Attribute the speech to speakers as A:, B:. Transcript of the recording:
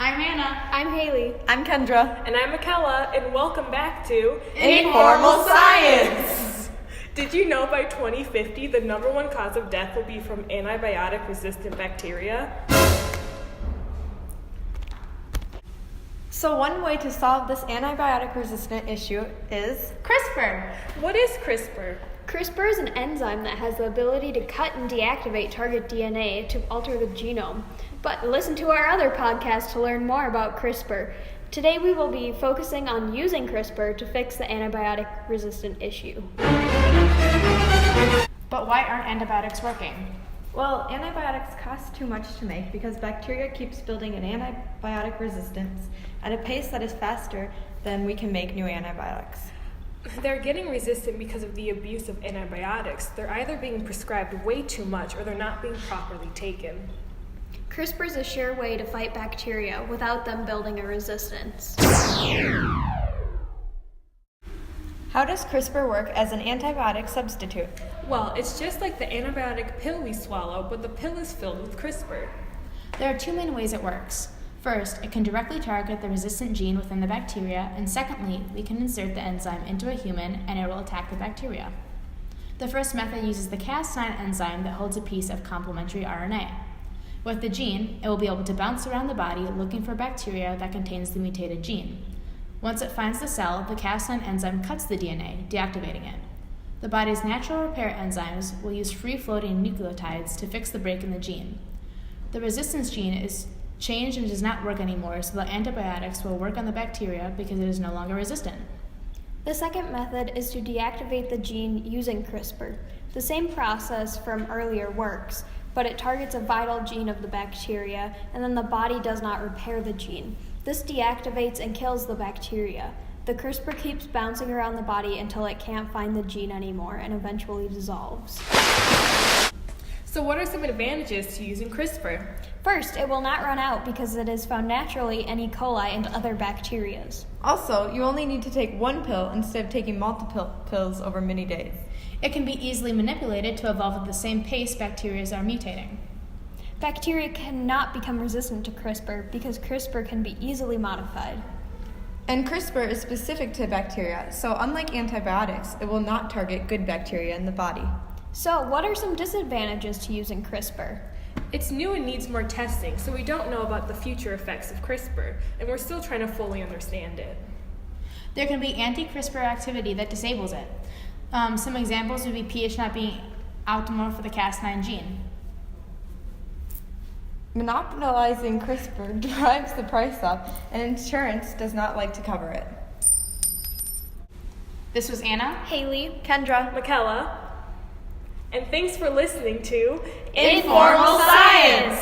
A: I'm Anna.
B: I'm Haley.
C: I'm Kendra.
D: And I'm Michaela, and welcome back to
C: Informal Science!
D: Did you know by 2050 the number one cause of death will be from antibiotic-resistant bacteria?
C: So one way to solve this antibiotic-resistant issue is
A: CRISPR.
D: What is CRISPR?
B: CRISPR is an enzyme that has the ability to cut and deactivate target DNA to alter the genome. But listen to our other podcast to learn more about CRISPR. Today we will be focusing on using CRISPR to fix the antibiotic-resistant issue.
A: But why aren't antibiotics working?
C: Well, antibiotics cost too much to make because bacteria keeps building an antibiotic resistance at a pace that is faster than we can make new antibiotics.
D: They're getting resistant because of the abuse of antibiotics. They're either being prescribed way too much or they're not being properly taken.
B: CRISPR is a sure way to fight bacteria without them building a resistance.
C: How does CRISPR work as an antibiotic substitute?
D: Well, it's just like the antibiotic pill we swallow, but the pill is filled with CRISPR.
A: There are two main ways it works. First, it can directly target the resistant gene within the bacteria, and secondly, we can insert the enzyme into a human and it will attack the bacteria. The first method uses the Cas9 enzyme that holds a piece of complementary RNA. With the gene, it will be able to bounce around the body looking for bacteria that contains the mutated gene. Once it finds the cell, the Cas9 enzyme cuts the DNA, deactivating it. The body's natural repair enzymes will use free-floating nucleotides to fix the break in the gene. The resistance gene is changed and does not work anymore, so the antibiotics will work on the bacteria because it is no longer resistant.
B: The second method is to deactivate the gene using CRISPR. The same process from earlier works, but it targets a vital gene of the bacteria, and then the body does not repair the gene. This deactivates and kills the bacteria. The CRISPR keeps bouncing around the body until it can't find the gene anymore and eventually dissolves.
D: So what are some advantages to using CRISPR?
B: First, it will not run out because it is found naturally in E. coli and other bacteria.
C: Also, you only need to take one pill instead of taking multiple pills over many days.
A: It can be easily manipulated to evolve at the same pace bacteria are mutating.
B: Bacteria cannot become resistant to CRISPR because CRISPR can be easily modified.
C: And CRISPR is specific to bacteria, so unlike antibiotics, it will not target good bacteria in the body.
B: So, what are some disadvantages to using CRISPR?
D: It's new and needs more testing, so we don't know about the future effects of CRISPR, and we're still trying to fully understand it.
A: There can be anti-CRISPR activity that disables it. Some examples would be pH not being optimal for the Cas9 gene.
C: Monopolizing CRISPR drives the price up, and insurance does not like to cover it.
A: This was Anna,
B: Haley,
C: Kendra,
D: Michaela, and thanks for listening to
C: Informal Science!